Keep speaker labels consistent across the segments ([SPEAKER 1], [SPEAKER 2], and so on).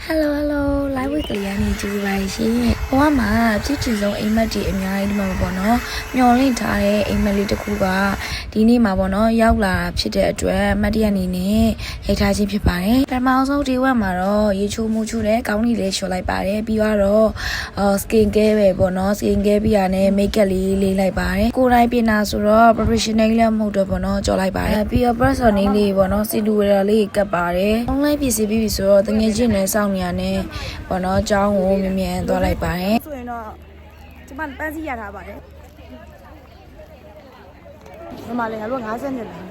[SPEAKER 1] Hello live with ကလေးကနေကြည့်ပါရှင်။ဘဝမှာဖြစ်ချင်ဆုံးအိမ်မက်တွေအများကြီးဒီမှာပေါ့နော်။မျောလင့်ထားတဲ့အိမ်မက်လေးတစ်ခုကဒီနေ့မှာပေါ့နော်ရောက်လာဖြစ်တဲ့အတွက်မတ်တရအနေနဲ့ရိုက်ထားခြင်းဖြစ်ပါတယ်။ပထမဆုံးဒီဝက်မှာတော့ရေချိုးမှုချိုးတဲ့ကောင်းကြီးလေးလျှော်လိုက်ပါတယ်။ပြီးတော့skin care ပဲပေါ့နော်။ skin care ပြီးရနဲ့ makeup လေးလေးလိုက်ပါတယ်။ကိုယ်တိုင်ပြင်တာဆိုတော့ professional လည်းမဟုတ်တော့ပေါ့နော်ကြော်လိုက်ပါတယ်။ပြီးတော့ person လေးပေါ့နော် silhouette လေးကပ်ပါတယ်။ online ပစ္စည်းပြီးဆိုတော့တငယ်ချင်းနဲ့စောင့်နေရနဲ့ပေါ့နော်အကြောင်းကိုမြင်မြန်သွားလိုက်ပါတယ်
[SPEAKER 2] ဆိုရင်တော့ကျမပန်းစီရထားပါတယ်ဒီမှာလည်းငါတို့50နှစ်လား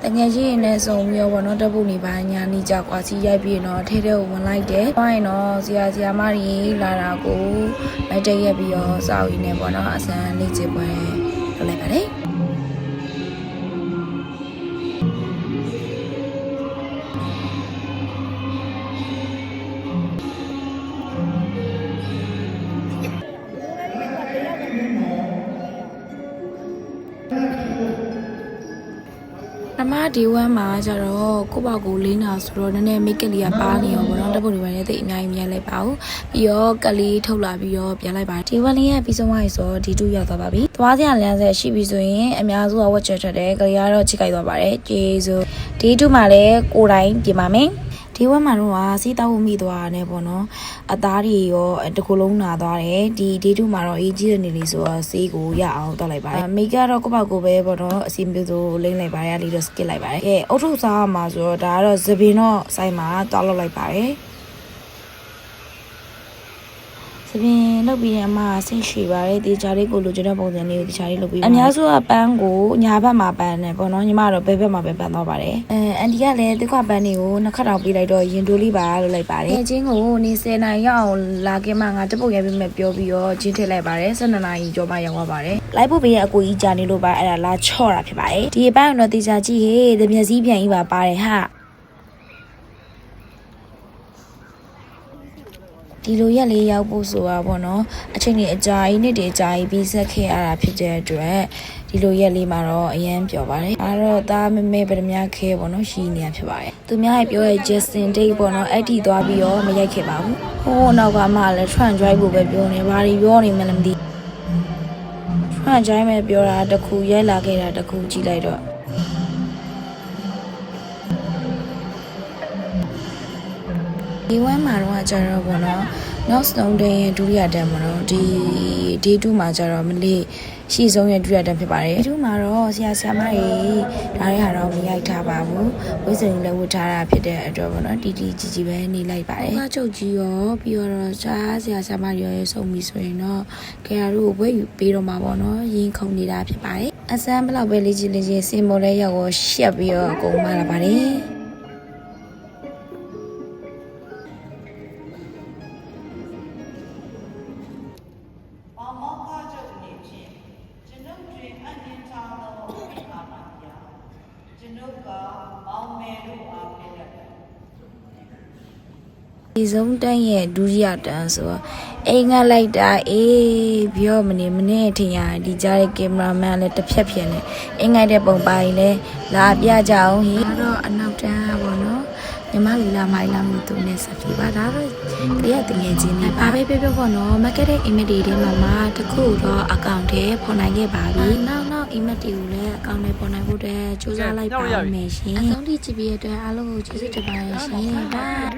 [SPEAKER 1] တငယ်ချင်းနဲ့စုံပြီးတော့ပေါ့နော်တက်ဖို့နေပါညာနေကြကွာစီရိုက်ပြီးတော့ထဲထဲကိုဝင်လိုက်တယ်။ဘာရင်တော့ဆရာမကြီးလာတာကိုလိုက်တက်ရက်ပြီးတော့စောက်ရင်းနဲ့ပေါ့နော်အစမ်းလေးချစ်ပွဲလုပ်လိုက်ပါတယ်။နမဒီဝမ်းမှာကျတော့ကိုပေါ့ကိုလေးနာဆိုတော့နည်းနည်းမိတ်ကလေးကပါနေရောပေါ့နော်တပုတ်တွေပါနဲ့တိတ်အများကြီးမြန်လိုက်ပါဘူးပြီးတော့ကလေးထုတ်လာပြီးတော့ပြန်လိုက်ပါဒီဝမ်းလေးကပြီးဆုံးသွားပြီဆိုတော့ဒီ2ရောက်သွားပါပြီသွားစရာလမ်းဆက်ရှိပြီဆိုရင်အများစုကဝက်ချက်ထွက်တယ်ကလေးကတော့ချစ်ကြိုက်သွားပါတယ်ကျေးဇူးဒီ2မှာလည်းကိုယ်တိုင်ပြင်ပါမယ်ဒီဝက်မှာတော့စီးတောက်မိသွားတာနဲ့ပေါ့နော်အသားတွေရောတကူလုံးနာသွားတယ်ဒီဒေတူမှာတော့အေးကြီးတဲ့နေလေးဆိုတော့ဆေးကိုရအောင်တောက်လိုက်ပါတယ်မိကတော့ကိုပေါ့ကိုပဲပေါ့နော်အစီအမျိုးစိုးလိမ့်လိုက်ပါတယ်လေးတော့ skip လိုက်ပါတယ်ကဲအုတ်ထုစားမှာဆိုတော့ဒါကတော့သပင်တော့ဆိုင်မှာတောက်လောက်လိုက်ပါတယ်သပင်လုပ်ပြီးတဲ့အမဆင်းရှိပါတယ်တေချာလေးကိုလိုချင်တဲ့ပုံစံလေးကိုတေချာလေးလုပ်ပြီးအများစုကပန်းကိုညာဘက်မှာပန်းတယ်ပေါ့နော်ညီမတော့ဘယ်ဘက်မှာပဲပန်းသွားပါတယ်အန်တီကလည်းတစ်ခွပန်းတွေကိုနှစ်ခါတောင်ပေးလိုက်တော့ရင်တိုးလေးပါလို့လိုက်ပါတယ်ချင်းကိုနေ10နိုင်ရအောင်လာခင်မှငါတပုတ်ရိုက်ပြီးမှပြောပြီးတော့ချင်းထည့်လိုက်ပါတယ်12နိုင်ကျော်မှရောက်သွားပါတယ်လိုက်ဖို့ပေးတဲ့အကိုကြီးကြာနေလို့ပါအဲ့ဒါလာချော့တာဖြစ်ပါတယ်ဒီအပိုင်းတော့တေချာကြည့်ဟေးတမျက်စီးပြန်ကြီးပါပါတယ်ဟာဒီလိုရက်လေးရောက်ဖို့ဆိုတာပေါ့နော်အချိန်ကြီးအကြာကြီးနှစ်တည်းအကြာကြီးပြီးဆက်ခဲ့ရတာဖြစ်တဲ့အတွက်ဒီလိုရက်လေးမှာတော့အရန်ပျော်ပါတယ်အဲ့တော့သားမမေပဒမြခဲပေါ့နော်ရှိနေတာဖြစ်ပါတယ်သူများပြောရဲ့ Justin Date ပေါ့နော်အဲ့ဒီသွားပြီးတော့မရိုက်ခဲ့ပါဘူးဟိုနောက်ကမှလည်း Trend Drive ကိုပဲပြောနေဘာတွေပြောနေမှလည်းမသိ Trend Drive ပဲပြောတာတခုရိုက်လာခဲ့တာတခုကြည့်လိုက်တော့ဒီဝမ်းမှာတော့ကျတော့ပေါ့နော် North Stone ရဲ့ဒုတိယတန်းပေါ့နော်ဒီ Day 2မှာကျတော့မလေးရှီဆုံးရဲ့ဒုတိယတန်းဖြစ်ပါတယ်ဒီ2မှာတော့ဆရာမကြီးဒါတွေဟာတော့မရိုက်ထားပါဘူးဝိစင်လည်းဝတ်ထားတာဖြစ်တဲ့အတွက်ပေါ့နော်တီကြီးပဲနေလိုက်ပါတယ်အချုပ်ကြီးရောပြီးတော့ဆရာမကြီးရောဆုံးပြီဆိုရင်တော့ကယ်ရာတို့ကိုဝယ်ယူပေးတော့မှာပေါ့နော်ရင်းခုန်နေတာဖြစ်ပါတယ်အစမ်းဘလောက်ပဲလေးချင်းစင်မော်လဲရောက်ကိုရှက်ပြီးတော့အကုန်မလာပါတယ်ဒီဆုံးတန်းရဲ့ဒုတိယတန်းဆိုတော့အိမ်ကလိုက်တာအေးပြောမနေထင်ရဒီကြားရဲ့ကင်မရာမန်လည်းတစ်ဖြက်နေအိမ်ငိုက်တဲ့ပုံပါရင်လည်းလာပြကြအောင်ဟိတော့အနောက်တန်းပေါ့နော်ညီမလေးလာမိုင်းလာမှုသူနဲ့ဆက်ပြပါဒါတော့တကယ်ချင်းနေဘာပဲပြောပေါ့နော်မကတဲ့ image တွေထဲမှာတခုတော့အကောင့်ထဲပေါ်နိုင်ခဲ့ပါပြီနောက် image တွေကိုလည်းအကောင့်ထဲပေါ်နိုင်ဖို့အတွက်စူးစမ်းလိုက်ပါမယ်ရှင်အဆုံးထိကြည့်ပြီးတဲ့အတွက်အားလုံးကိုကျေးဇူးတင်ပါတယ်ရှင်